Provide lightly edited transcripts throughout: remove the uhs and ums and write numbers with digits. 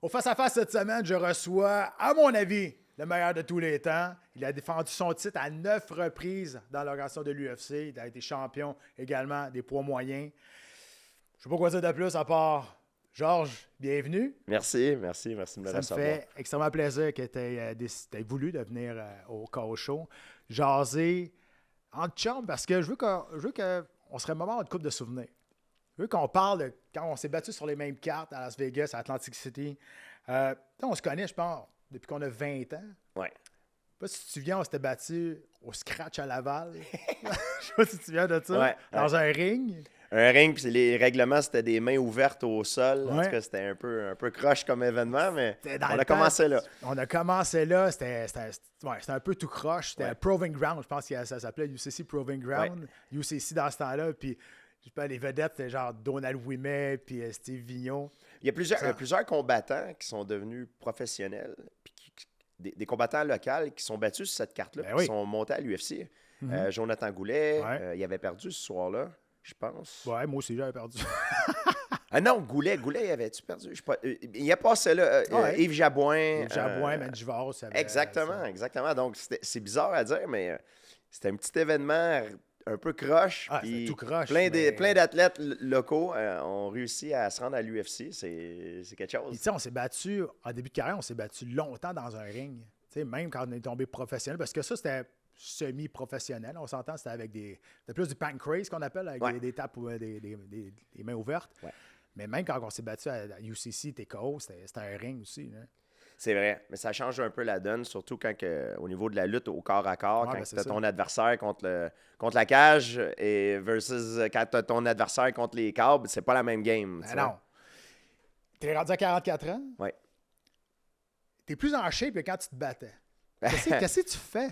Au face-à-face cette semaine, je reçois, à mon avis, le meilleur de tous les temps. Il a défendu son titre à 9 reprises dans l'organisation de l'UFC. Il a été champion également des poids moyens. Je ne sais pas quoi dire de plus à part Georges, bienvenue. Merci de me Ça me recevoir. fait extrêmement plaisir que tu aies voulu de venir au KO Show. Jaser en chum parce que je veux qu'on serait un moment de couple de souvenirs. Je veux qu'on parle de quand on s'est battu sur les mêmes cartes à Las Vegas, à Atlantic City. On se connaît, je pense, depuis qu'on a 20 ans. Ouais. Je sais pas si tu te souviens, on s'était battu au scratch à Laval. Je sais pas si tu te souviens de ça. Ouais, dans un ring. Un ring, puis les règlements, c'était des mains ouvertes au sol. En Ouais. tout cas, c'était un peu croche comme événement, mais C'était dans on le a temps. commencé là. On a commené là. C'était un peu tout croche. C'était Ouais. Proving Ground. Je pense que ça s'appelait UCC Proving Ground. UCC dans ce temps-là. Puis, je sais pas, les vedettes, c'était genre Donald Ouimet puis Steve Vigneault. Il y a plusieurs combattants qui sont devenus professionnels, puis des combattants locaux qui sont battus sur cette carte-là, Ben puis oui. qui sont montés à l'UFC. Mhm. Jonathan Goulet, Ouais. il avait perdu ce soir-là, je pense. Ouais, moi aussi, j'avais perdu. Ah non, Goulet, il avait-tu perdu? Il a passé là. Ouais. Yves Jabouin. Jabouin, Manjivas. Exactement. Donc, c'est bizarre à dire, mais c'était un petit événement un peu croche. Ah, puis c'est tout croche, Plein mais- d'athlètes locaux ont réussi à se rendre à l'UFC. C'est quelque Puis, chose. tu sais, on s'est battu, en début de carrière, on s'est battu longtemps dans un ring. Tu sais, même quand on est tombé professionnel, parce que ça, c'était semi-professionnel. On s'entend, c'était avec c'était plus du pancrase qu'on appelle, avec Ouais. des tapes ou des mains ouvertes. Ouais. Mais même quand on s'est battu à UCC, TKO, c'était un ring aussi. Là. C'est vrai, mais ça change un peu la donne, surtout quand au niveau de la lutte au corps à corps, Ouais, ben, quand c'est tu as ça. ton adversaire contre la cage et versus quand tu as ton adversaire contre les câbles, c'est pas la même game. Ben tu vois. non. T'es rendu à 44 ans. Ouais. T'es plus en shape que quand tu te battais. Qu'est-ce que tu fais?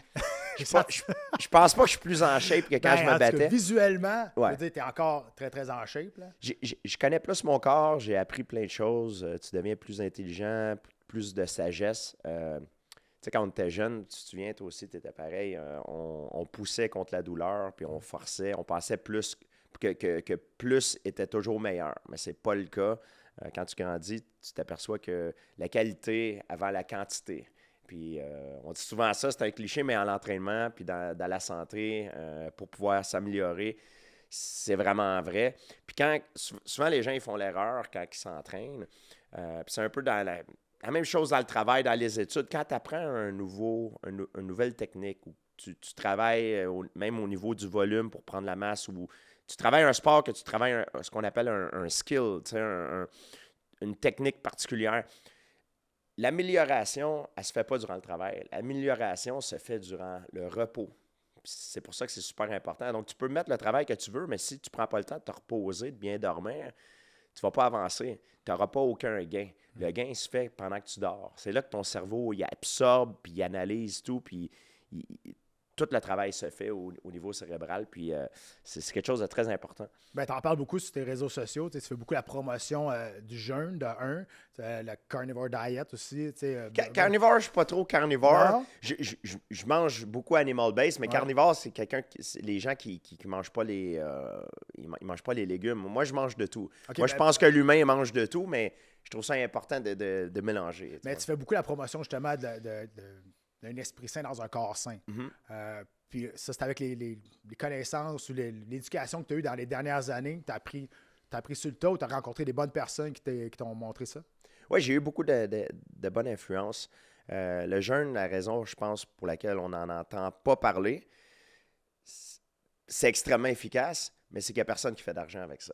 Je pense pas que je suis plus en shape que quand Ben, je en me tout cas, battais. visuellement, je Ouais. veux dire, t'es encore très, très en shape. Là. Je connais plus mon corps, j'ai appris plein de choses. Tu deviens plus intelligent, plus de sagesse. Tu sais, quand on était jeune, tu te souviens, toi aussi, tu étais pareil. On poussait contre la douleur, puis on forçait. On pensait plus que plus était toujours meilleur. Mais c'est pas le cas. Quand tu grandis, tu t'aperçois que la qualité avant la quantité. Puis on dit souvent ça, c'est un cliché, mais en l'entraînement, puis dans la santé, pour pouvoir s'améliorer, c'est vraiment vrai. Puis souvent les gens ils font l'erreur quand ils s'entraînent. Puis c'est un peu dans la même chose dans le travail, dans les études. Quand tu apprends une nouvelle technique, ou tu travailles même au niveau du volume pour prendre la masse, ou tu travailles un sport que tu travailles ce qu'on appelle un skill, tu sais, une technique particulière. L'amélioration, elle ne se fait pas durant le travail. L'amélioration se fait durant le repos. C'est pour ça que c'est super important. Donc, tu peux mettre le travail que tu veux, mais si tu ne prends pas le temps de te reposer, de bien dormir, tu ne vas pas avancer. Tu n'auras pas aucun gain. Le gain, il se fait pendant que tu dors. C'est là que ton cerveau, il absorbe, puis il analyse tout, puis tout le travail se fait au niveau cérébral, puis c'est quelque chose de très important. Ben, tu en parles beaucoup sur tes réseaux sociaux. Tu fais beaucoup la promotion du jeûne, le carnivore diet aussi. Carnivore, je ne suis pas trop carnivore. Non? Je mange beaucoup animal-based, mais Ouais. carnivore, c'est les gens qui mangent pas ils mangent pas les légumes. Moi, je mange de tout. Ok, Moi, je pense que l'humain mange de tout, mais je trouve ça important de mélanger. tu Mais vois. tu fais beaucoup la promotion justement d'un esprit sain dans un corps sain. Mhm. Puis ça, c'est avec les connaissances ou l'éducation que tu as eues dans les dernières années. Tu as appris sur le tas ou tu as rencontré des bonnes personnes qui t'ont montré ça? Oui, j'ai eu beaucoup de bonnes influences. Le jeûne, la raison, je pense, pour laquelle on n'en entend pas parler, c'est extrêmement efficace, mais c'est qu'il n'y a personne qui fait d'argent avec ça.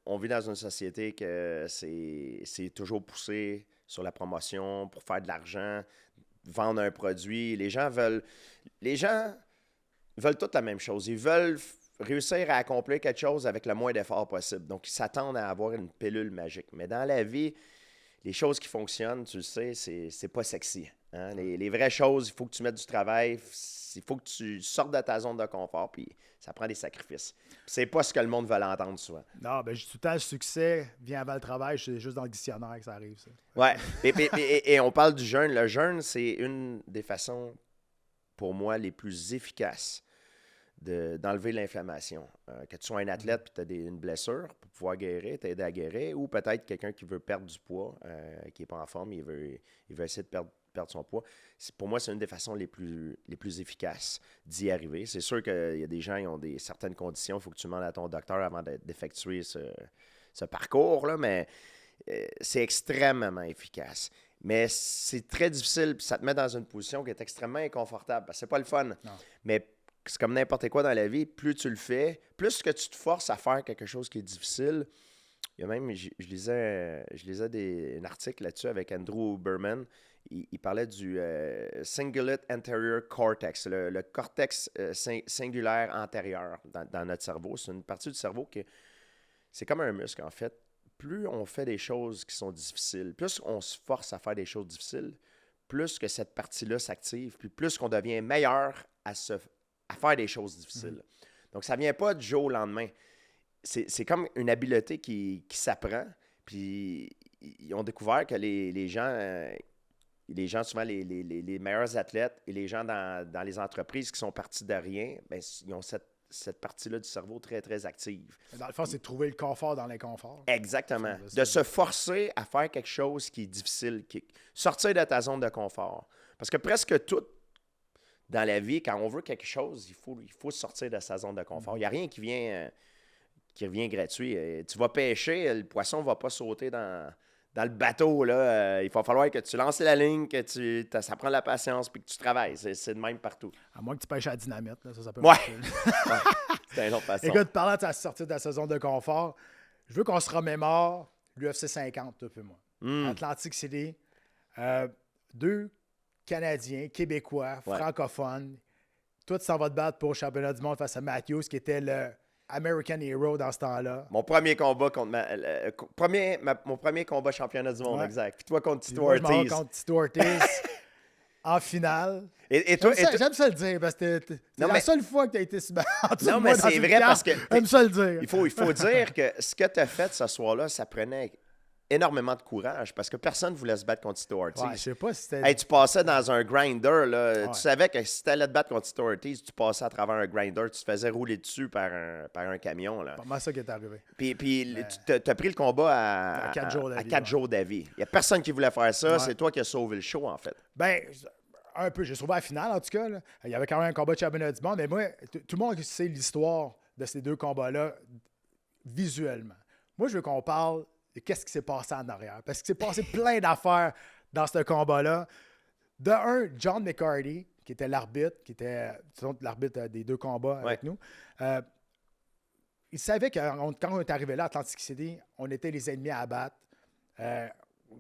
On vit dans une société que c'est toujours poussé sur la promotion pour faire de l'argent, vendre un produit. Les gens veulent toutes la même chose. Ils veulent réussir à accomplir quelque chose avec le moins d'efforts possible. Donc, ils s'attendent à avoir une pilule magique. Mais dans la vie, les choses qui fonctionnent, tu le sais, c'est pas sexy. Hein? Les vraies choses, il faut que tu mettes du travail, il faut que tu sortes de ta zone de confort, puis ça prend des sacrifices. Puis c'est pas ce que le monde veut l'entendre souvent. Non, ben, tout le temps, le succès vient avant le travail. C'est juste dans le dictionnaire que ça arrive, ça. Ouais. Et on parle du jeûne. Le jeûne, c'est une des façons, pour moi, les plus efficaces d'enlever l'inflammation. Que tu sois un athlète et tu as une blessure pour pouvoir guérir, t'aider à guérir, ou peut-être quelqu'un qui veut perdre du poids, qui n'est pas en forme, il veut essayer de perdre son poids. Pour moi, c'est une des façons les plus efficaces d'y arriver. C'est sûr qu'il y a des gens qui ont certaines conditions, il faut que tu demandes à ton docteur avant d'effectuer ce parcours-là, mais c'est extrêmement efficace. Mais c'est très difficile, puis ça te met dans une position qui est extrêmement inconfortable, parce que c'est pas le fun. Non. Mais c'est comme n'importe quoi dans la vie, plus tu le fais, plus que tu te forces à faire quelque chose qui est difficile. Il y a même, je lisais un article là-dessus avec Andrew Berman. Il parlait du Cingulate Anterior Cortex, le cortex singulaire antérieur dans notre cerveau. C'est une partie du cerveau qui c'est comme un muscle, en fait. Plus on fait des choses qui sont difficiles, plus on se force à faire des choses difficiles, plus que cette partie-là s'active, puis plus qu'on devient meilleur à faire des choses difficiles. Donc, ça ne vient pas du jour au lendemain. C'est comme une habileté qui s'apprend. Puis, ils ont découvert que les gens, souvent les meilleurs athlètes et les gens dans les entreprises qui sont partis de rien, bien, ils ont cette partie-là du cerveau très, très active. Dans le fond, c'est de trouver le confort dans l'inconfort. Exactement. De se forcer à faire quelque chose qui est difficile. Sortir de ta zone de confort. Parce que presque tout dans la vie, quand on veut quelque chose, il faut sortir de sa zone de confort. Il n'y a rien qui revient gratuit. Tu vas pêcher, le poisson ne va pas sauter dans le bateau. Là. Il va falloir que tu lances la ligne, ça prend de la patience puis que tu travailles. C'est de même partout. À moins que tu pêches à la dynamite. Là, ça peut marcher. C'est une autre façon. Écoute, parlant de sortir de la zone de confort, je veux qu'on se remémore l'UFC 50, toi et moi. Atlantic City. 2 Canadiens, Québécois, francophones. Toi, tu s'en vas te battre pour le championnat du monde face à Matthews, qui était le American Hero dans ce temps-là. Mon premier combat mon premier combat championnat du monde, exact. Puis toi contre Tito Ortiz. Moi, je contre Tito Ortiz en finale. J'aime ça le dire, parce que c'est la seule fois que tu as été si non, mais c'est vrai parce que j'aime ça le dire. Il faut dire que ce que tu as fait ce soir-là, ça prenait énormément de courage parce que personne ne voulait se battre contre Tito Ortiz. Ouais, je sais pas si c'était... Tu passais dans un grinder. Là. Tu savais que si tu allais te battre contre Tito Ortiz, tu passais à travers un grinder, tu te faisais rouler dessus par un camion. Là. C'est pas ça qui est arrivé. Puis tu as pris le combat à 4 jours d'avis. Il n'y a personne qui voulait faire ça. Ouais. C'est toi qui as sauvé le show, en fait. Ben, un peu. J'ai sauvé la finale, en tout cas. Là. Il y avait quand même un combat de championnat du monde, mais moi, tout le monde sait l'histoire de ces 2 combats-là visuellement. Moi, je veux qu'on parle de qu'est-ce qui s'est passé en arrière. Parce qu'il s'est passé plein d'affaires dans ce combat-là. De un, John McCarty, qui était l'arbitre, l'arbitre des 2 combats avec nous, il savait que quand on est arrivé là à Atlantic City, on était les ennemis à abattre.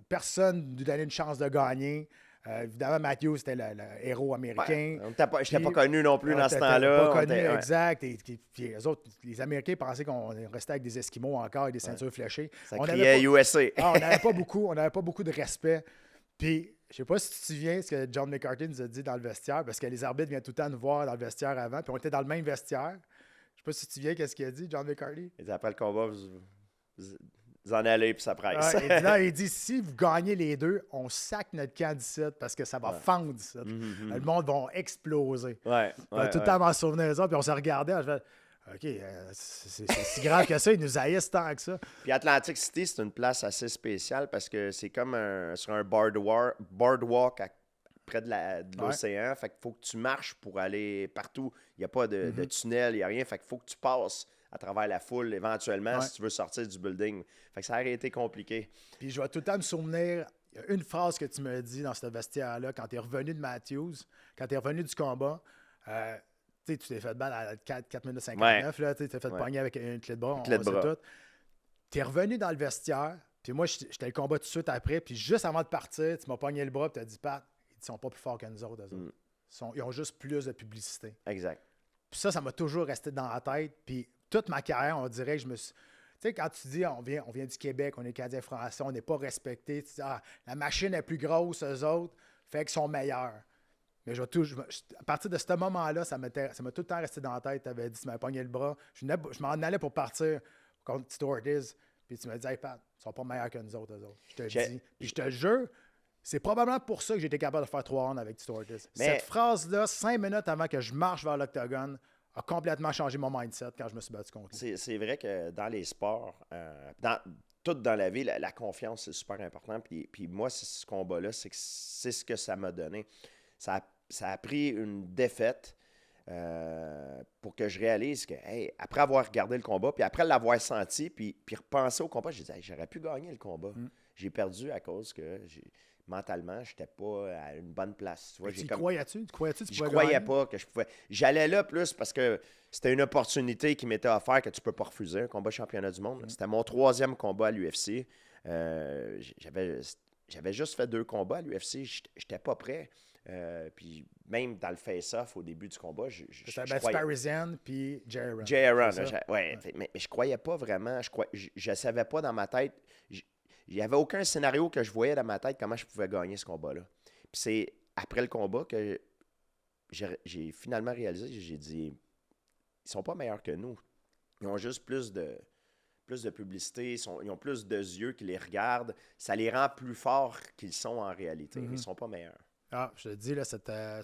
Personne ne nous donnait une chance de gagner. Évidemment, Matthews, c'était le héros américain. Je n'étais pas connu non plus dans ce temps-là. Pas connu, exact. Et puis les autres, les Américains pensaient qu'on restait avec des Esquimaux encore, avec des ceintures fléchées. Ça criait USA. On n'avait pas beaucoup de respect. Puis, je ne sais pas si tu te souviens ce que John McCarthy nous a dit dans le vestiaire, parce que les arbitres viennent tout le temps nous voir dans le vestiaire avant, puis on était dans le même vestiaire. Je ne sais pas si tu te souviens qu'est-ce qu'il a dit, John McCarthy. Il dit après le combat, vous en allez, puis ça presse. Il dit, si vous gagnez les 2, on sac notre camp d'ici parce que ça va fendre ici. Le monde va exploser. Tout le temps m'en souvenir de ça, puis on se regardait, on se fait, OK, c'est si grave que ça, ils nous haïssent tant que ça. Puis Atlantic City, c'est une place assez spéciale parce que c'est comme sur un boardwalk près de l'océan. Fait qu'il faut que tu marches pour aller partout. Il n'y a pas de tunnel, il n'y a rien. Fait qu'il faut que tu passes à travers la foule, éventuellement, si tu veux sortir du building. Fait que ça aurait été compliqué. Puis je vais tout le temps me souvenir, il y a une phrase que tu m'as dit dans ce vestiaire-là, quand tu es revenu de Matthews, quand tu es revenu du combat, tu t'es fait battre à 4 minutes 59, là, tu t'es fait pogner avec une clé de bras, tout. Tu es revenu dans le vestiaire, puis moi, j'étais le combat tout de suite après, puis juste avant de partir, tu m'as pogné le bras, puis tu as dit, Pat, ils sont pas plus forts que nous autres. Ils ont juste plus de publicité. Exact. Puis ça m'a toujours resté dans la tête, puis toute ma carrière, on dirait que je me suis... Tu sais, quand tu dis on vient du Québec, on est Canadien-Français, on n'est pas respecté, tu dis la machine est plus grosse, eux autres, fait qu'ils sont meilleurs. Mais à partir de ce moment-là, ça m'a tout le temps resté dans la tête. Tu avais dit, tu m'avais pogné le bras. Je m'en allais pour partir contre Tito Ortiz, puis tu m'as dit, hey Pat, ils sont pas meilleurs que nous autres, eux autres. Je te le dis. Puis je te le jure, c'est probablement pour ça que j'ai été capable de faire 3 rounds avec Tito Ortiz. Cette phrase-là, 5 minutes avant que je marche vers l'octogone, a complètement changé mon mindset quand je me suis battu contre lui. C'est vrai que dans les sports, tout dans la vie, la confiance, c'est super important. Puis moi, ce combat-là, c'est ce que ça m'a donné. Ça a pris une défaite pour que je réalise que, hey, après avoir regardé le combat, puis après l'avoir senti, puis repenser au combat, j'ai dit, hey, j'aurais pu gagner le combat. J'ai perdu à cause que mentalement, je n'étais pas à une bonne place. Tu vois, croyais-tu? Je croyais pas que je pouvais. J'allais là plus parce que c'était une opportunité qui m'était offerte que tu ne peux pas refuser, un combat championnat du monde. C'était mon 3e combat à l'UFC. J'avais juste fait 2 combats à l'UFC. Je n'étais pas prêt. Puis même dans le face-off au début du combat, je croyais... Parisian puis J.Aaron. J.Aaron, ouais. Mais je croyais pas vraiment. Je savais pas dans ma tête. Il n'y avait aucun scénario que je voyais dans ma tête comment je pouvais gagner ce combat-là. Puis c'est après le combat que j'ai finalement réalisé, j'ai dit, ils sont pas meilleurs que nous. Ils ont juste plus de publicité, ils ont plus de yeux qui les regardent. Ça les rend plus forts qu'ils sont en réalité. Ils sont pas meilleurs. Ah, je te dis, là, je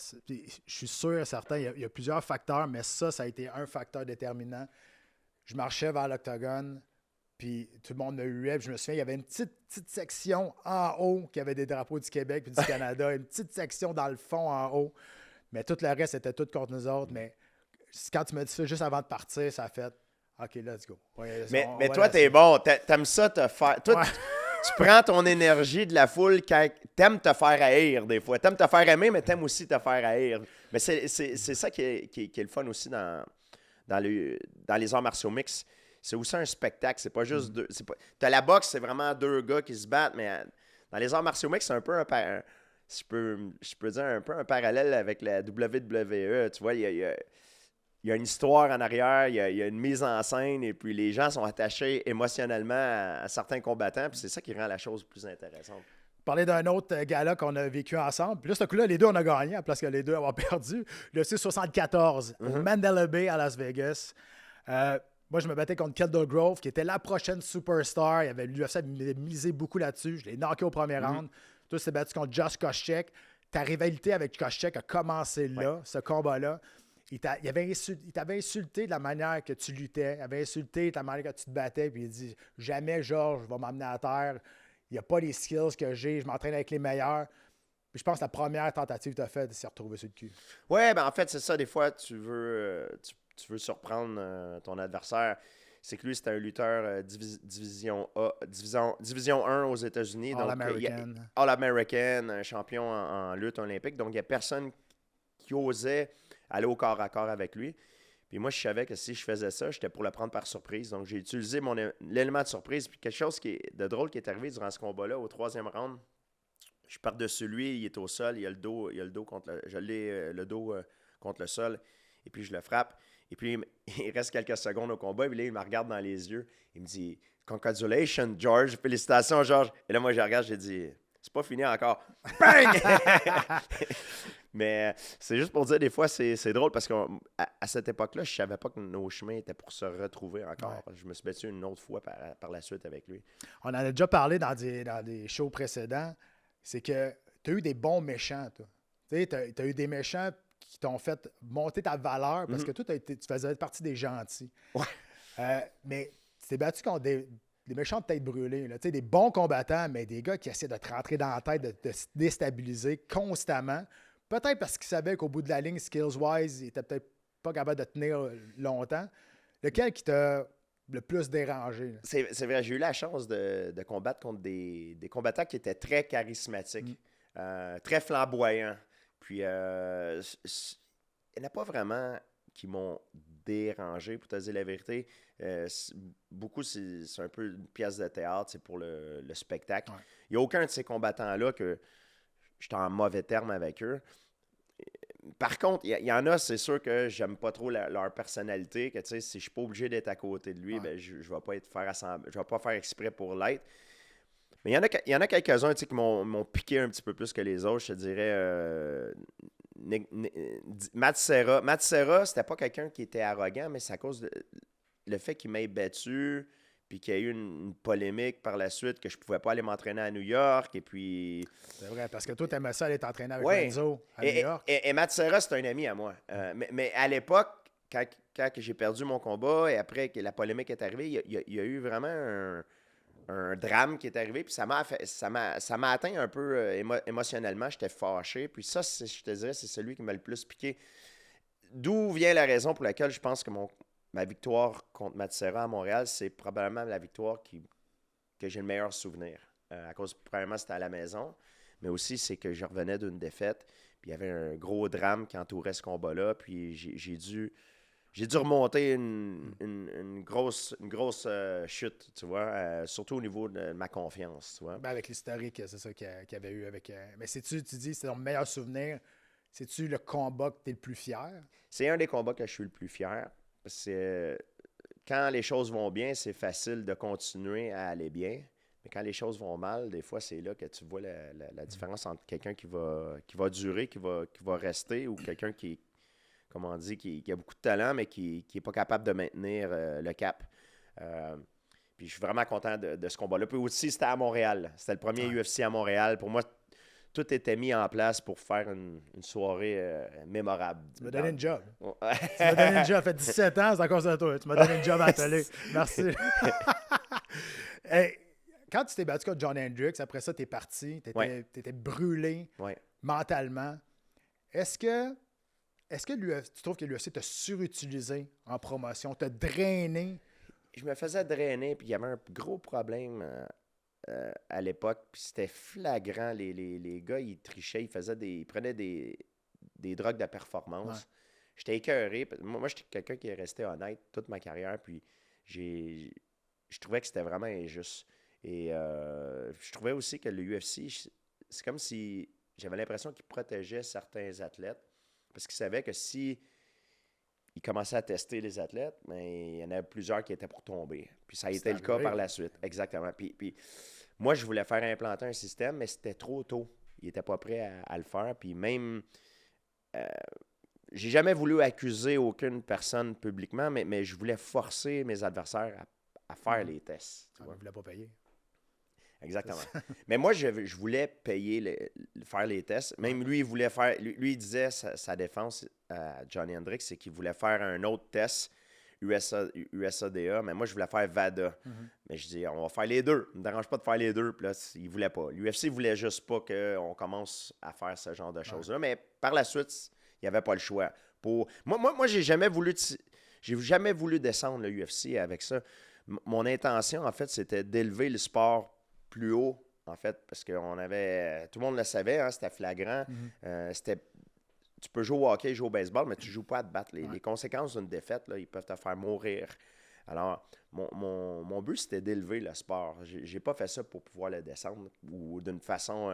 suis sûr, certain, il y a plusieurs facteurs, mais ça a été un facteur déterminant. Je marchais vers l'octogone, puis tout le monde me huait. Puis je me souviens, il y avait une petite section en haut qui avait des drapeaux du Québec puis du Canada, une petite section dans le fond en haut. Mais tout le reste, c'était tout contre nous autres. Mais quand tu m'as dit ça juste avant de partir, ça a fait « OK, let's go. » Mais toi, t'es bon. T'aimes ça te faire... Toi, tu prends ton énergie de la foule quand t'aimes te faire haïr des fois. T'aimes te faire aimer, mais t'aimes aussi te faire haïr. Mais c'est ça qui est le fun aussi dans les arts martiaux mixtes. C'est aussi un spectacle. C'est pas juste deux. T'as la boxe, c'est vraiment 2 gars qui se battent, mais dans les arts martiaux mixtes, c'est un peu je peux dire un peu un parallèle avec la WWE. Tu vois, il y a une histoire en arrière, il y a une mise en scène, et puis les gens sont attachés émotionnellement à certains combattants, puis c'est ça qui rend la chose plus intéressante. Parler d'un autre gala qu'on a vécu ensemble. Puis là, ce coup-là, les deux, on a gagné, à place que les deux avoir perdu. Le C74 au Mandela Bay à Las Vegas. Moi, je me battais contre Kendall Grove, qui était la prochaine superstar. L'UFC avait misé beaucoup là-dessus. Je l'ai knocké au premier round. Toi, tu t'es battu contre Josh Koscheck. Ta rivalité avec Koscheck a commencé là, ce combat-là. Il t'avait insulté de la manière que tu luttais. Il avait insulté de la manière que tu te battais. Puis il dit « Jamais, Georges, va m'amener à terre. Il n'y a pas les skills que j'ai. Je m'entraîne avec les meilleurs. » Puis je pense que la première tentative que tu as faite, c'est de se retrouver sur le cul. Ouais, ben en fait, c'est ça. Des fois, tu veux surprendre ton adversaire. C'est que lui, c'était un lutteur division 1 aux États-Unis. All-American, un champion en lutte olympique. Donc, il n'y a personne qui osait aller au corps à corps avec lui. Puis moi, je savais que si je faisais ça, j'étais pour le prendre par surprise. Donc, j'ai utilisé l'élément de surprise. Puis quelque chose de drôle qui est arrivé durant ce combat-là, au 3e round, je pars dessus lui, il est au sol, il a le dos contre le dos contre le sol. Et puis, je le frappe. Et puis, il reste quelques secondes au combat. Et puis là, il me regarde dans les yeux. Il me dit « Congratulations, George. Félicitations, George. » Et là, moi, je regarde, j'ai dit « C'est pas fini encore. » Bang! Mais c'est juste pour dire, des fois, c'est drôle parce qu'à cette époque-là, je savais pas que nos chemins étaient pour se retrouver encore. Ouais. Je me suis battu une autre fois par la suite avec lui. On en a déjà parlé dans des shows précédents. C'est que tu as eu des bons méchants, toi. Tu sais, tu as eu des méchants qui t'ont fait monter ta valeur parce que toi, tu faisais partie des gentils. Ouais. Mais tu t'es battu contre des méchants de tête brûlée, là, des bons combattants, mais des gars qui essaient de te rentrer dans la tête, de te déstabiliser constamment. Peut-être parce qu'ils savaient qu'au bout de la ligne, skills-wise, ils n'étaient peut-être pas capables de tenir longtemps. Lequel qui t'a le plus dérangé? C'est vrai, j'ai eu la chance de combattre contre des combattants qui étaient très charismatiques, très flamboyants. Puis, il n'y en a pas vraiment qui m'ont dérangé, pour te dire la vérité. Beaucoup, c'est un peu une pièce de théâtre, c'est pour le spectacle. Ouais. Il n'y a aucun de ces combattants-là que j'étais en mauvais terme avec eux. Par contre, il y en a, c'est sûr que j'aime pas trop leur personnalité, que tu sais, si je suis pas obligé d'être à côté de lui, ben, je vais pas je vais pas faire exprès pour l'être. Mais il y en a quelques-uns qui m'ont piqué un petit peu plus que les autres, je te dirais. Matt Serra. Matt Serra, c'était pas quelqu'un qui était arrogant, mais c'est à cause de le fait qu'il m'ait battu, puis qu'il y a eu une polémique par la suite que je pouvais pas aller m'entraîner à New York, et puis... C'est vrai, parce que toi, t'aimais ça aller t'entraîner avec Renzo à New York. Et Matt Serra, c'est un ami à moi. Mais à l'époque, quand j'ai perdu mon combat et après que la polémique est arrivée, il y a eu vraiment un drame qui est arrivé. Puis ça m'a atteint un peu émotionnellement. J'étais fâché. Puis ça, je te dirais, c'est celui qui m'a le plus piqué. D'où vient la raison pour laquelle je pense que ma victoire contre Matt Serra à Montréal, c'est probablement la victoire que j'ai le meilleur souvenir. À cause, probablement, c'était à la maison. Mais aussi, c'est que je revenais d'une défaite. Puis il y avait un gros drame qui entourait ce combat-là. Puis j'ai dû remonter une grosse chute, tu vois, surtout au niveau de ma confiance, tu vois. Ben avec l'historique, c'est ça qu'il y avait eu avec... Mais tu dis, c'est ton meilleur souvenir. C'est-tu le combat que tu es le plus fier? C'est un des combats que je suis le plus fier. Parce que quand les choses vont bien, c'est facile de continuer à aller bien. Mais quand les choses vont mal, des fois, c'est là que tu vois la différence entre quelqu'un qui va durer, qui va rester, ou quelqu'un qui, comme on dit, qui a beaucoup de talent, mais qui n'est pas capable de maintenir le cap. Puis je suis vraiment content de ce combat-là. Puis aussi, c'était à Montréal. C'était le premier UFC à Montréal. Pour moi, tout était mis en place pour faire une soirée mémorable. Tu m'as donné une job. Tu m'as donné une job. Ça fait 17 ans, c'est encore ça toi. Tu m'as donné une job à la télé. Merci. Hey, quand tu t'es battu contre John Hendricks, après ça, tu es parti. Tu étais brûlé mentalement. Est-ce que tu trouves que l'UFC t'a surutilisé en promotion, t'a drainé? Je me faisais drainer, puis il y avait un gros problème à l'époque, puis c'était flagrant. Les gars, ils trichaient, ils prenaient des drogues de performance. Ouais. J'étais écœuré. Moi, j'étais quelqu'un qui est resté honnête toute ma carrière, puis je trouvais que c'était vraiment injuste. Et je trouvais aussi que le UFC, c'est comme si j'avais l'impression qu'il protégeait certains athlètes, parce qu'ils savaient que si ils commençaient à tester les athlètes, mais il y en avait plusieurs qui étaient pour tomber. Puis ça a été le cas par la suite. Exactement. Puis moi, je voulais faire implanter un système, mais c'était trop tôt. Ils n'étaient pas prêts à le faire. Puis même, j'ai jamais voulu accuser aucune personne publiquement, mais je voulais forcer mes adversaires à faire les tests. Tu ne voulais pas payer. Exactement. Mais moi, je voulais payer, faire les tests. Même lui, il voulait faire. Lui, il disait sa défense à Johnny Hendricks, c'est qu'il voulait faire un autre test, USADA, mais moi, je voulais faire VADA. Mm-hmm. Mais je dis, on va faire les deux. Ça ne me dérange pas de faire les deux. Puis là, il ne voulait pas. L'UFC ne voulait juste pas qu'on commence à faire ce genre de choses-là. Ouais. Mais par la suite, il n'y avait pas le choix. Moi, j'ai jamais voulu descendre le UFC avec ça. Mon intention, en fait, c'était d'élever le sport plus haut, en fait, parce que tout le monde le savait, hein, c'était flagrant. Mm-hmm. Tu peux jouer au hockey, jouer au baseball, mais tu ne joues pas à te battre. Les conséquences d'une défaite, là, ils peuvent te faire mourir. Alors, mon but, c'était d'élever le sport. J'ai pas fait ça pour pouvoir le descendre ou d'une façon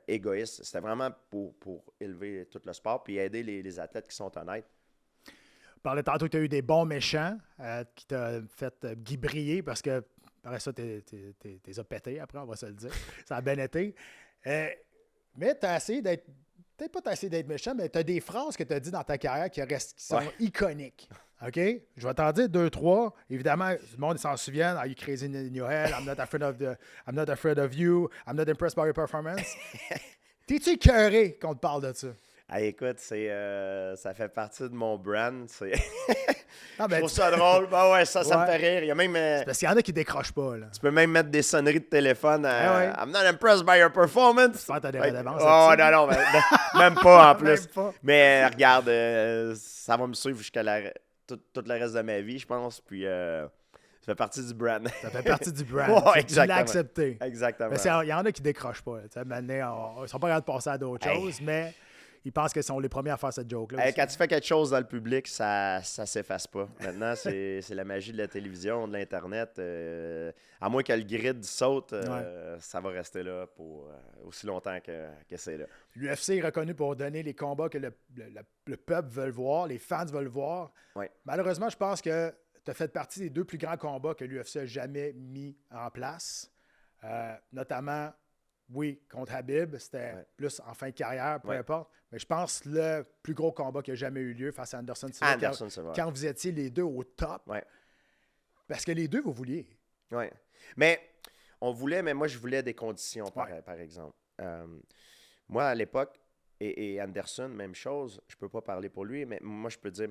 égoïste. C'était vraiment pour élever tout le sport puis aider les athlètes qui sont honnêtes. Tu parlais tantôt que tu as eu des bons méchants qui t'ont fait briller parce que après ça, t'es pété après, on va se le dire. Ça a bien été. Mais tu as essayé d'être... Peut-être pas essayé d'être méchant, mais tu as des phrases que tu as dit dans ta carrière qui sont iconiques. OK? Je vais t'en dire 2, 3. Évidemment, le monde s'en souvient. Are you crazy in your head? I'm not afraid of you. I'm not impressed by your performance. T'es-tu écœuré qu'on te parle de ça? Ah, écoute, ça fait partie de mon brand. Je trouve ça drôle. Ben ouais, ça me fait rire. Il y a même, c'est parce qu'il y en a qui décrochent pas. Là. Tu peux même mettre des sonneries de téléphone. I'm not impressed by your performance. Tu des redevances. Oh non, même pas en plus. Pas. Mais regarde, ça va me suivre jusqu'à tout le reste de ma vie, je pense. Puis ça fait partie du brand. Ça fait partie du brand. Ouais, tu l'as accepté. Exactement. Il y en a qui décrochent pas. Maintenant, ils sont pas capables de passer à d'autres choses, mais... Ils pensent qu'ils sont les premiers à faire cette joke-là. Quand tu fais quelque chose dans le public, ça s'efface pas. Maintenant, c'est la magie de la télévision, de l'Internet. À moins que le grid saute, ça va rester là pour aussi longtemps que c'est là. L'UFC est reconnu pour donner les combats que le peuple veut voir, les fans veulent voir. Ouais. Malheureusement, je pense que tu as fait partie des 2 plus grands combats que l'UFC a jamais mis en place. Notamment... Oui, contre Habib, c'était plus en fin de carrière, peu importe. Mais je pense que le plus gros combat qui a jamais eu lieu face à Anderson Silva, quand vous étiez les 2 au top. Ouais. Parce que les 2, vous vouliez. Oui. Mais on voulait, mais moi, je voulais des conditions, par exemple. Moi, à l'époque, Et Anderson, même chose. Je peux pas parler pour lui, mais moi, je peux dire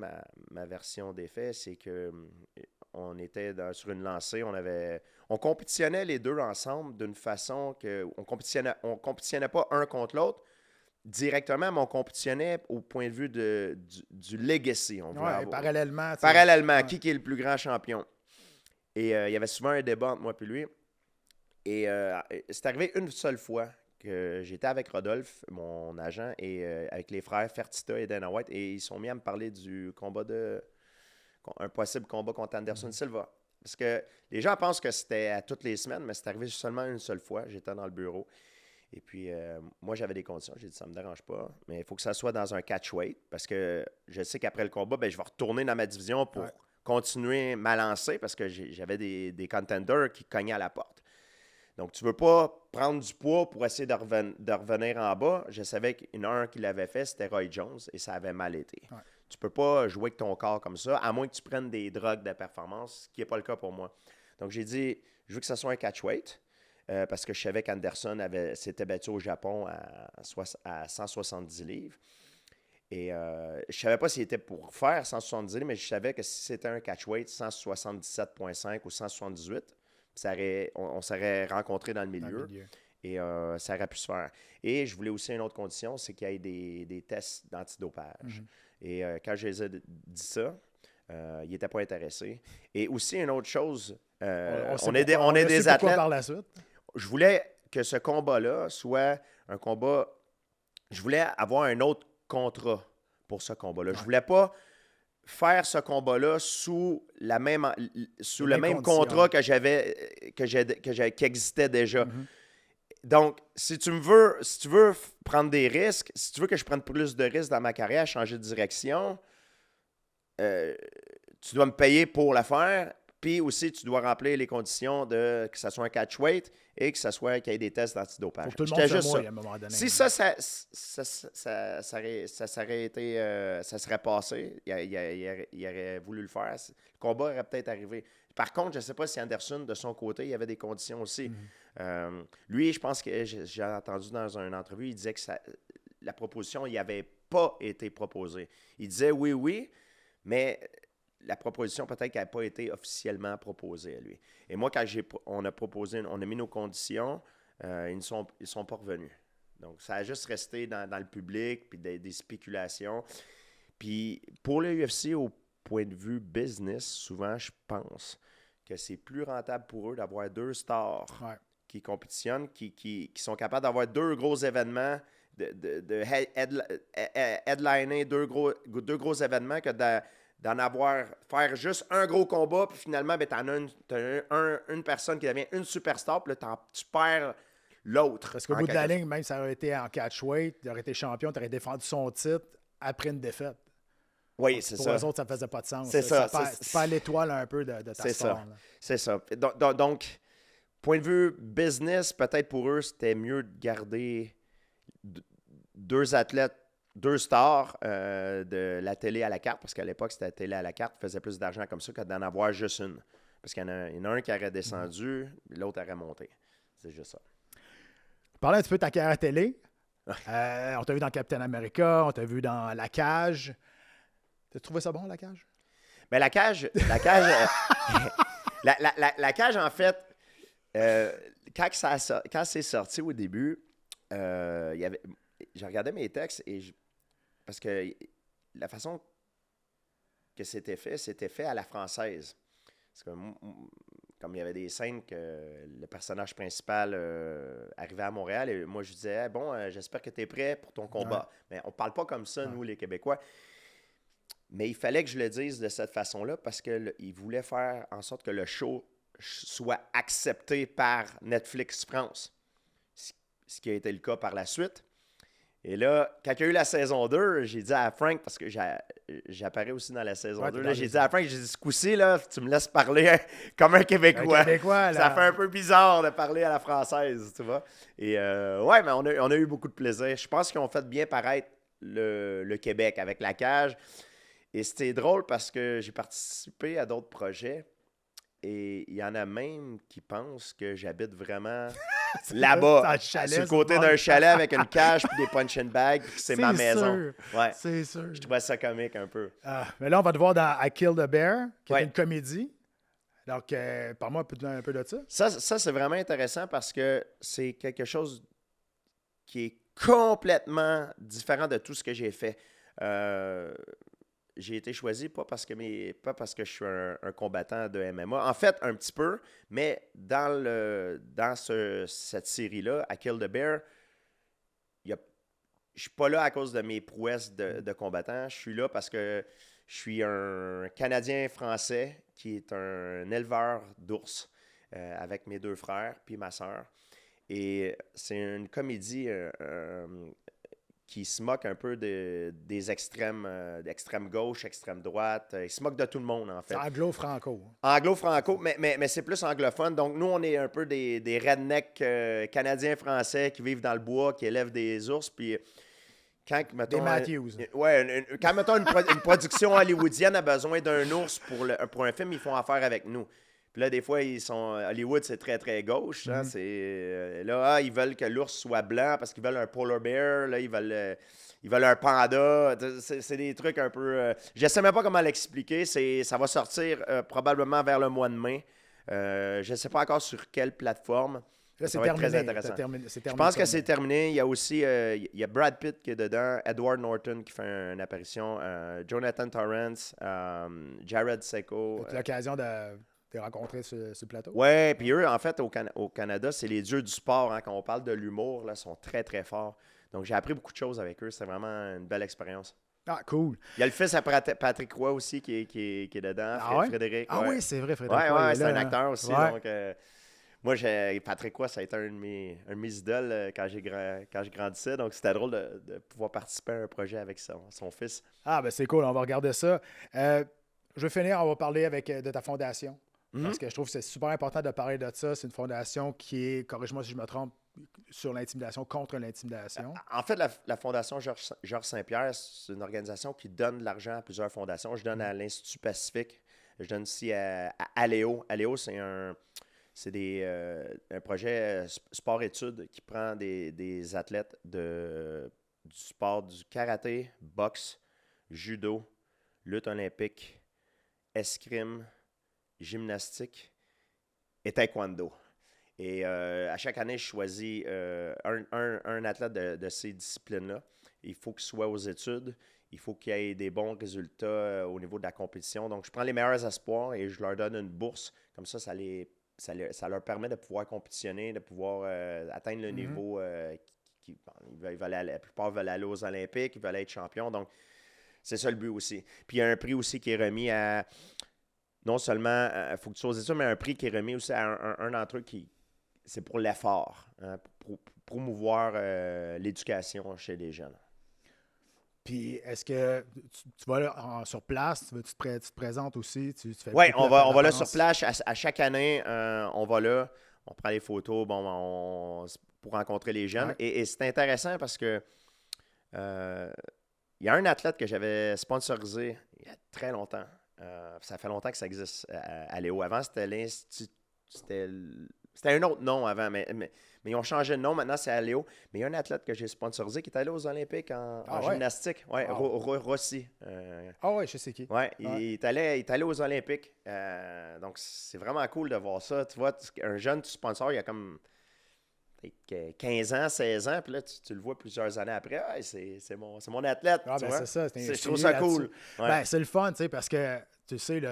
ma version des faits, c'est que on était sur une lancée, on compétitionnait les deux ensemble d'une façon que on compétitionnait pas un contre l'autre directement, mais on compétitionnait au point de vue du legacy. On voulait avoir, parallèlement. parallèlement, Ouais. qui est le plus grand champion. Et il y avait souvent un débat entre moi et lui. Et c'est arrivé une seule fois que j'étais avec Rodolphe, mon agent, et avec les frères Fertitta et Dana White, et ils sont mis à me parler du un possible combat contre Anderson Silva. Parce que les gens pensent que c'était à toutes les semaines, mais c'est arrivé seulement une seule fois. J'étais dans le bureau. Et puis, moi, j'avais des conditions. J'ai dit, ça ne me dérange pas, mais il faut que ça soit dans un catchweight, parce que je sais qu'après le combat, ben, je vais retourner dans ma division pour continuer ma lancée, parce que j'avais des contenders qui cognaient à la porte. Donc, tu ne veux pas prendre du poids pour essayer de revenir en bas. Je savais qu'un qui l'avait fait, c'était Roy Jones, et ça avait mal été. Ouais. Tu ne peux pas jouer avec ton corps comme ça, à moins que tu prennes des drogues de performance, ce qui n'est pas le cas pour moi. Donc, j'ai dit, je veux que ça soit un catchweight, parce que je savais qu'Anderson s'était battu au Japon à 170 livres. Et je ne savais pas s'il était pour faire 170 livres, mais je savais que si c'était un catchweight, 177,5 ou 178, on s'aurait rencontrés dans le milieu. Et ça aurait pu se faire. Et je voulais aussi une autre condition, c'est qu'il y ait des tests d'antidopage. Et quand je les ai dit ça, ils n'étaient pas intéressés. Et aussi, une autre chose, on est des athlètes. Par la suite. Je voulais que ce combat-là soit un combat. Je voulais avoir un autre contrat pour ce combat-là. Ouais. Je voulais pas faire ce combat-là sous le même contrat qui existait déjà. Donc, si tu veux prendre des risques, si tu veux que je prenne plus de risques dans ma carrière, changer de direction, tu dois me payer pour la faire. Puis aussi, tu dois remplir les conditions que ça soit un catchweight et que ça soit qu'il y ait des tests d'antidopage. Pour tout le monde juste ça. À un moment donné. Si ça serait passé, il aurait voulu le faire. Le combat aurait peut-être arrivé. Par contre, je ne sais pas si Anderson, de son côté, il y avait des conditions aussi. Lui, je pense que j'ai entendu dans une entrevue, il disait que la proposition n'avait pas été proposée. Il disait oui, mais la proposition peut-être qu'elle n'a pas été officiellement proposée à lui. Et moi, quand on a mis nos conditions, ils ne sont pas revenus. Donc, ça a juste resté dans le public, puis des spéculations. Puis, pour le UFC, au point de vue business, souvent, je pense que c'est plus rentable pour eux d'avoir deux stars qui compétitionnent, qui sont capables d'avoir deux gros événements, de headliner deux gros événements que faire juste un gros combat, puis finalement, ben, t'as une personne qui devient une superstar, puis là, tu perds l'autre. Parce qu'au bout de la ligne, même si ça aurait été en catchweight, il aurait été champion, tu aurais défendu son titre après une défaite. Oui, c'est ça. Pour eux autres, ça ne faisait pas de sens. C'est ça. Tu perds l'étoile un peu de ta sport. C'est ça. Donc, point de vue business, peut-être pour eux, c'était mieux de garder deux athlètes, deux stars de la télé à la carte, parce qu'à l'époque, c'était la télé à la carte, faisait plus d'argent comme ça que d'en avoir juste une. Parce qu'il y en a un qui aurait descendu, l'autre aurait monté. C'est juste ça. Parlons un petit peu de ta carrière télé. On t'a vu dans Captain America, on t'a vu dans La Cage. T'as trouvé ça bon, La Cage? Mais La Cage, la Cage, en fait, quand c'est sorti au début, j'ai regardé mes textes parce que la façon que c'était fait à la française. Parce que comme il y avait des scènes que le personnage principal arrivait à Montréal, et moi je disais j'espère que tu es prêt pour ton combat. Mais on parle pas comme ça, nous les Québécois. Mais il fallait que je le dise de cette façon-là parce qu'il voulait faire en sorte que le show soit accepté par Netflix France. Ce qui a été le cas par la suite. Et là, quand il y a eu la saison 2, j'ai dit à Frank, parce que j'apparais aussi dans la saison 2, là, j'ai dit à Frank, ce coup-ci, là, tu me laisses parler comme un Québécois. Ça fait un peu bizarre de parler à la française, tu vois. Et mais on a eu beaucoup de plaisir. Je pense qu'ils ont fait bien paraître le Québec avec La Cage. Et c'était drôle parce que j'ai participé à d'autres projets et il y en a même qui pensent que j'habite vraiment Là-bas, Dans le chalet, sur le c'est côté bon. d'un chalet avec une cage puis des punching bags, puis c'est ma maison. sûr. Ouais. C'est sûr. Je trouvais ça comique un peu. Mais là, on va te voir dans I Killed a Bear, qui est Ouais. une comédie. Donc, parle-moi un peu de ça. Ça, c'est vraiment intéressant parce que c'est quelque chose qui est complètement différent de tout ce que j'ai fait. J'ai été choisi pas parce que je suis un combattant de MMA. En fait, un petit peu, mais dans cette série-là, I Killed a Bear, je suis pas là à cause de mes prouesses de combattant. Je suis là parce que je suis un Canadien-Français qui est un éleveur d'ours avec mes 2 frères puis ma soeur. Et c'est une comédie qui se moque un peu des extrêmes, d'extrême gauche, extrême droite. Il se moque de tout le monde, en fait. C'est anglo-franco. Anglo-franco, mais c'est plus anglophone. Donc, nous, on est un peu des rednecks canadiens-français qui vivent dans le bois, qui élèvent des ours. Puis, quand, mettons, Des Matthews. quand, mettons, une production hollywoodienne a besoin d'un ours pour un film, ils font affaire avec nous. Puis là, des fois, Hollywood, c'est très, très gauche. Hein? Ils veulent que l'ours soit blanc parce qu'ils veulent un polar bear. Là, ils veulent un panda. C'est des trucs un peu... je ne sais même pas comment l'expliquer. Ça va sortir probablement vers le mois de mai. Je ne sais pas encore sur quelle plateforme. Là, Ça va être très intéressant. Je pense que c'est terminé. Il y a aussi il y a Brad Pitt qui est dedans, Edward Norton qui fait une apparition, Jonathan Torrance, Jared Seko. Tu as l'occasion de rencontrer sur le plateau? Oui, puis eux, en fait, au Canada, c'est les dieux du sport. Hein, quand on parle de l'humour, là, ils sont très, très forts. Donc, j'ai appris beaucoup de choses avec eux. C'est vraiment une belle expérience. Ah, cool. Il y a le fils à Patrick Roy aussi qui est dedans, Frédéric. Ah oui, c'est vrai, Frédéric. Oui, c'est un acteur aussi. Ouais. Donc, moi, Patrick Roy, ça a été un de mes idoles quand je grandissais. Donc, c'était drôle de pouvoir participer à un projet avec son fils. Ah, ben c'est cool, on va regarder ça. Je vais finir, on va parler de ta fondation. Parce que je trouve que c'est super important de parler de ça. C'est une fondation qui est, corrige-moi si je me trompe, sur l'intimidation, contre l'intimidation. En fait, la Fondation Georges Saint-Pierre, c'est une organisation qui donne de l'argent à plusieurs fondations. Je donne à l'Institut Pacifique. Je donne aussi à Aléo. Aléo, c'est un projet sport-études qui prend des athlètes du sport du karaté, boxe, judo, lutte olympique, escrime, gymnastique et taekwondo. Et à chaque année, je choisis un athlète de ces disciplines-là. Il faut qu'il soit aux études. Il faut qu'il ait des bons résultats au niveau de la compétition. Donc, je prends les meilleurs espoirs et je leur donne une bourse. Comme ça leur permet de pouvoir compétitionner, de pouvoir atteindre le niveau. La plupart veulent aller aux Olympiques, ils veulent être champions. Donc, c'est ça le but aussi. Puis, il y a un prix aussi qui est remis à... Non seulement, il faut que tu sois aux études, mais un prix qui est remis aussi à un d'entre eux c'est pour l'effort, hein, pour promouvoir l'éducation chez les jeunes. Puis, est-ce que tu vas là, sur place, tu te présentes aussi? Oui, on va là sur place. À chaque année, on va là, on prend les photos pour rencontrer les jeunes. Ouais. Et c'est intéressant parce que il y a un athlète que j'avais sponsorisé il y a très longtemps. Ça fait longtemps que ça existe à Léo. Avant, c'était l'Institut. C'était un autre nom avant, mais ils ont changé de nom. Maintenant, c'est à Léo. Mais il y a un athlète que j'ai sponsorisé qui est allé aux Olympiques en gymnastique. Ouais, Rossi. Oui, je sais qui. Ouais, il est allé aux Olympiques. Donc, c'est vraiment cool de voir ça. Tu vois, un jeune sponsor, il y a comme 15 ans, 16 ans, puis là, tu le vois plusieurs années après. C'est mon athlète. Ah, tu ben vois? c'est ça. Je trouve ça cool. Ouais. Ben, c'est le fun, tu sais, parce que, tu sais,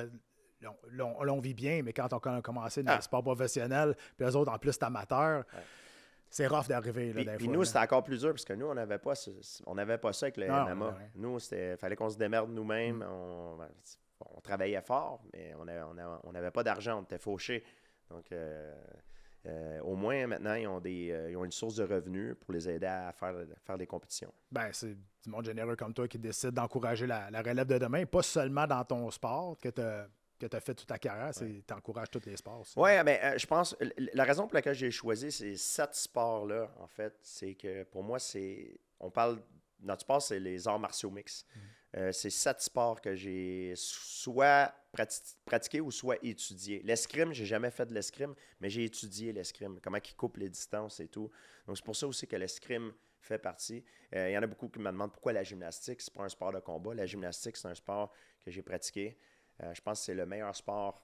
on vit bien, mais quand on a commencé dans le sport professionnel, puis eux autres, en plus, c'est amateur, c'est rough d'arriver. Puis nous, c'était encore plus dur, parce que nous, on n'avait pas ça avec le MMA. Ouais. Nous, il fallait qu'on se démerde nous-mêmes. On travaillait fort, mais on n'avait pas d'argent, on était fauchés. Donc, au moins, maintenant, ils ont une source de revenus pour les aider à faire des compétitions. Ben, c'est du monde généreux comme toi qui décide d'encourager la relève de demain, pas seulement dans ton sport que tu as fait toute ta carrière, c'est tu encourages tous les sports. Oui, mais je pense, la raison pour laquelle j'ai choisi ces 7 sports-là, en fait, c'est que pour moi, on parle, notre sport, c'est les arts martiaux mix. c'est 7 sports que j'ai soit pratiqué ou soit étudié. L'escrime, j'ai jamais fait de l'escrime, mais j'ai étudié l'escrime, comment ils coupent les distances et tout. Donc, c'est pour ça aussi que l'escrime fait partie. Il y en a beaucoup qui me demandent pourquoi la gymnastique, c'est pas un sport de combat. La gymnastique, c'est un sport que j'ai pratiqué. Je pense que c'est le meilleur sport,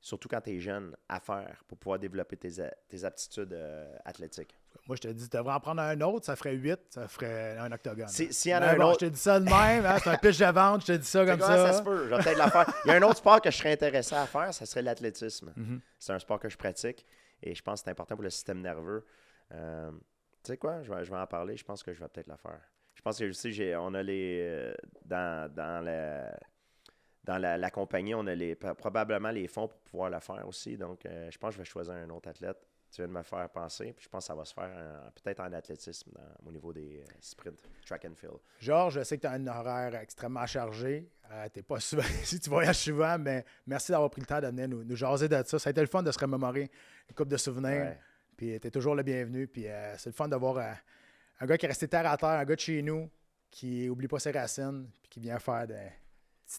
surtout quand tu es jeune, à faire pour pouvoir développer tes aptitudes athlétiques. Moi, je te dis, tu devrais en prendre un autre, ça ferait 8, ça ferait un octogone. S'il y en a un autre. Je te dis ça de même, hein, c'est un pitch de vente, je te dis ça comme ça se peut, je vais peut-être la faire. Il y a un autre sport que je serais intéressé à faire, ça serait l'athlétisme. C'est un sport que je pratique et je pense que c'est important pour le système nerveux. Tu sais quoi, je vais en parler, je pense que je vais peut-être la faire. Je pense que aussi, on a les. Dans la compagnie, on a probablement les fonds pour pouvoir la faire aussi. Donc, je pense que je vais choisir un autre athlète. Tu viens de me faire penser. Puis je pense que ça va se faire peut-être en athlétisme au niveau des sprints, track and field. Georges, je sais que tu as un horaire extrêmement chargé. Tu n'es pas souvent si tu voyages souvent, mais merci d'avoir pris le temps de venir nous jaser de ça. Ça a été le fun de se remémorer une couple de souvenirs. Ouais. Puis tu es toujours le bienvenu. Puis c'est le fun de voir un gars qui est resté terre à terre, un gars de chez nous, qui n'oublie pas ses racines, puis qui vient faire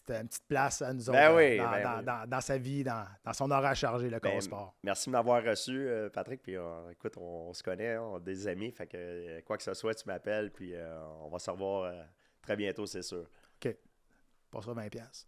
une petite place à nous autres dans sa vie, dans son horaire chargé, le corps sport. Merci de m'avoir reçu, Patrick. Puis écoute, on se connaît, on est des amis. Fait que quoi que ce soit, tu m'appelles, puis on va se revoir très bientôt, c'est sûr. OK. Passe-toi 20$.